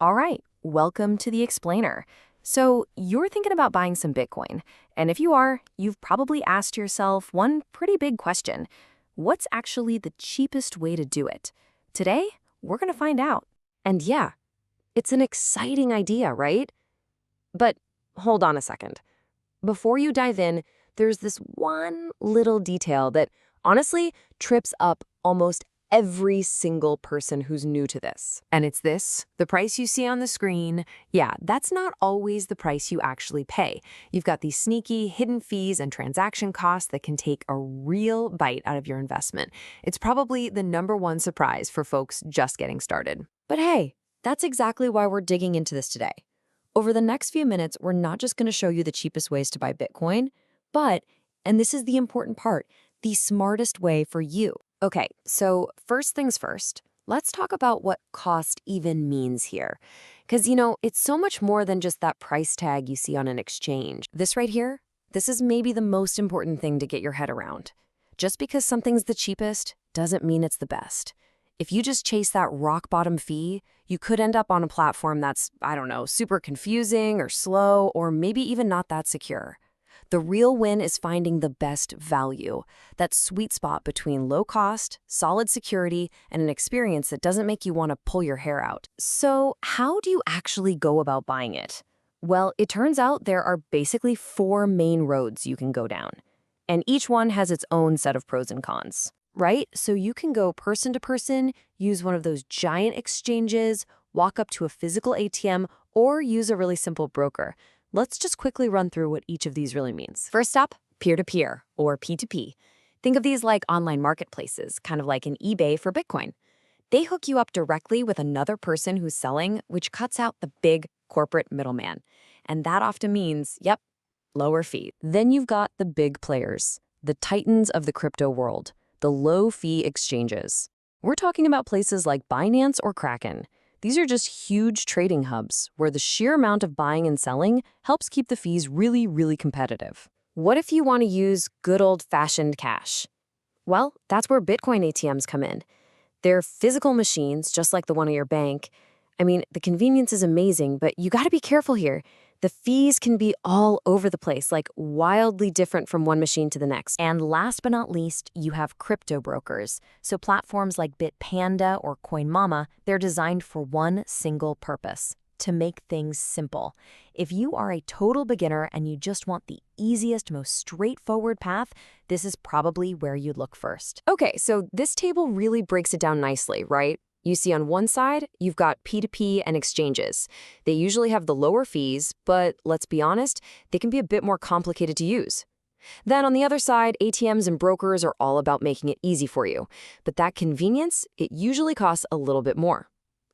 All right, welcome to the Explainer. So, you're thinking about buying some Bitcoin, and if you are, you've probably asked yourself one pretty big question. What's actually the cheapest way to do it? Today, we're going to find out. And yeah, it's an exciting idea, right? But hold on a second. Before you dive in, there's this one little detail that honestly trips up almost every single person who's new to this. And it's this: the price you see on the screen. Yeah, that's not always the price you actually pay. You've got these sneaky hidden fees and transaction costs that can take a real bite out of your investment. It's probably the #1 surprise for folks just getting started. But hey, that's exactly why we're digging into this today. Over the next few minutes, we're not just going to show you the cheapest ways to buy Bitcoin, but, and this is the important part, the smartest way for you. Okay, so first things first, let's talk about what cost even means here. Because, it's so much more than just that price tag you see on an exchange. This right here, this is maybe the most important thing to get your head around. Just because something's the cheapest doesn't mean it's the best. If you just chase that rock bottom fee, you could end up on a platform that's, I don't know, super confusing or slow or maybe even not that secure. The real win is finding the best value, that sweet spot between low cost, solid security, and an experience that doesn't make you want to pull your hair out. So, how do you actually go about buying it? Well, it turns out there are basically 4 main roads you can go down, and each one has its own set of pros and cons. Right? So you can go person to person, use one of those giant exchanges, walk up to a physical ATM, or use a really simple broker. Let's just quickly run through what each of these really means. First up, peer-to-peer, or P2P. Think of these like online marketplaces, kind of like an eBay for Bitcoin. They hook you up directly with another person who's selling, which cuts out the big corporate middleman. And that often means, yep, lower fee. Then you've got the big players, the titans of the crypto world. The low-fee exchanges. We're talking about places like Binance or Kraken. These are just huge trading hubs where the sheer amount of buying and selling helps keep the fees really, really competitive. What if you want to use good old-fashioned cash? Well, that's where Bitcoin ATMs come in. They're physical machines, just like the one at your bank. I mean, the convenience is amazing, but you got to be careful here. The fees can be all over the place, like wildly different from one machine to the next. And last but not least, you have crypto brokers. So platforms like Bitpanda or CoinMama, they're designed for one single purpose: to make things simple. If you are a total beginner and you just want the easiest, most straightforward path, this is probably where you'd look first. Okay, so this table really breaks it down nicely, right? You see on one side, you've got P2P and exchanges. They usually have the lower fees, but let's be honest, they can be a bit more complicated to use. Then on the other side, ATMs and brokers are all about making it easy for you. But that convenience, it usually costs a little bit more.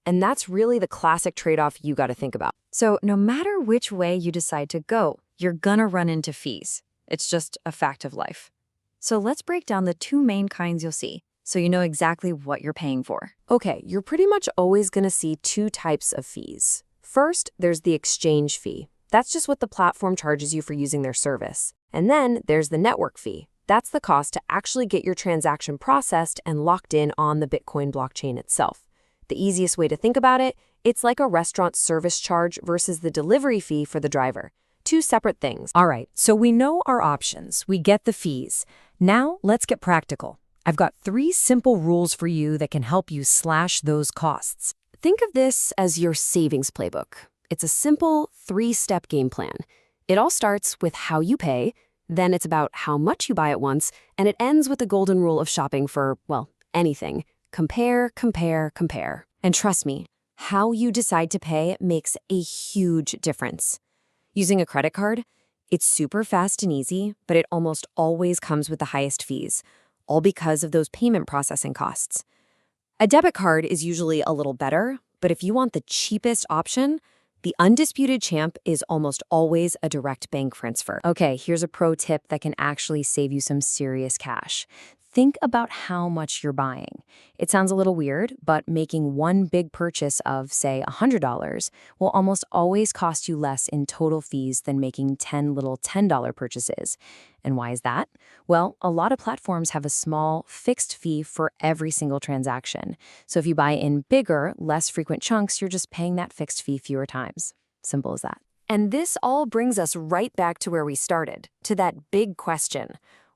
And that's really the classic trade-off you got to think about. So no matter which way you decide to go, you're gonna run into fees. It's just a fact of life. So let's break down the 2 main kinds you'll see, so you know exactly what you're paying for. Okay, you're pretty much always going to see 2 types of fees. First, there's the exchange fee. That's just what the platform charges you for using their service. And then there's the network fee. That's the cost to actually get your transaction processed and locked in on the Bitcoin blockchain itself. The easiest way to think about it, it's like a restaurant service charge versus the delivery fee for the driver. 2 separate things. All right, so we know our options. We get the fees. Now, let's get practical. I've got 3 simple rules for you that can help you slash those costs. Think of this as your savings playbook. It's a simple 3-step game plan. It all starts with how you pay, then it's about how much you buy at once, and it ends with the golden rule of shopping for, well, anything. Compare, compare, compare. And trust me, how you decide to pay makes a huge difference. Using a credit card, it's super fast and easy, but it almost always comes with the highest fees, all because of those payment processing costs. A debit card is usually a little better, but if you want the cheapest option, the undisputed champ is almost always a direct bank transfer. Okay, here's a pro tip that can actually save you some serious cash. think about how much you're buying. It sounds a little weird, but making one big purchase of, say, $100 will almost always cost you less in total fees than making 10 little $10 purchases. And why is that? Well, a lot of platforms have a small, fixed fee for every single transaction. So if you buy in bigger, less frequent chunks, you're just paying that fixed fee fewer times. Simple as that. And this all brings us right back to where we started, to that big question.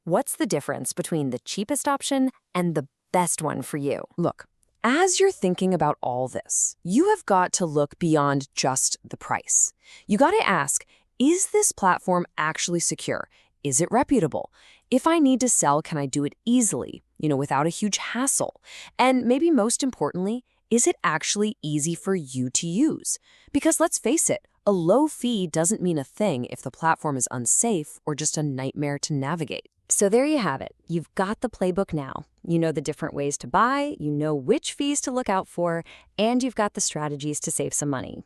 What's the difference between the cheapest option and the best one for you? Look, as you're thinking about all this, you have got to look beyond just the price. You got to ask, is this platform actually secure? Is it reputable? If I need to sell, can I do it easily, without a huge hassle? And maybe most importantly, is it actually easy for you to use? Because let's face it, a low fee doesn't mean a thing if the platform is unsafe or just a nightmare to navigate. So there you have it. You've got the playbook now. You know the different ways to buy, you know which fees to look out for, and you've got the strategies to save some money.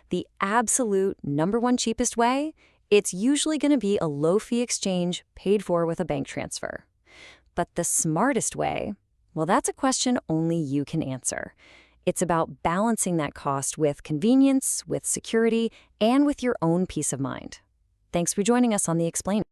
The absolute #1 cheapest way? It's usually going to be a low-fee exchange paid for with a bank transfer. But the smartest way? Well, that's a question only you can answer. It's about balancing that cost with convenience, with security, and with your own peace of mind. Thanks for joining us on The Explainer.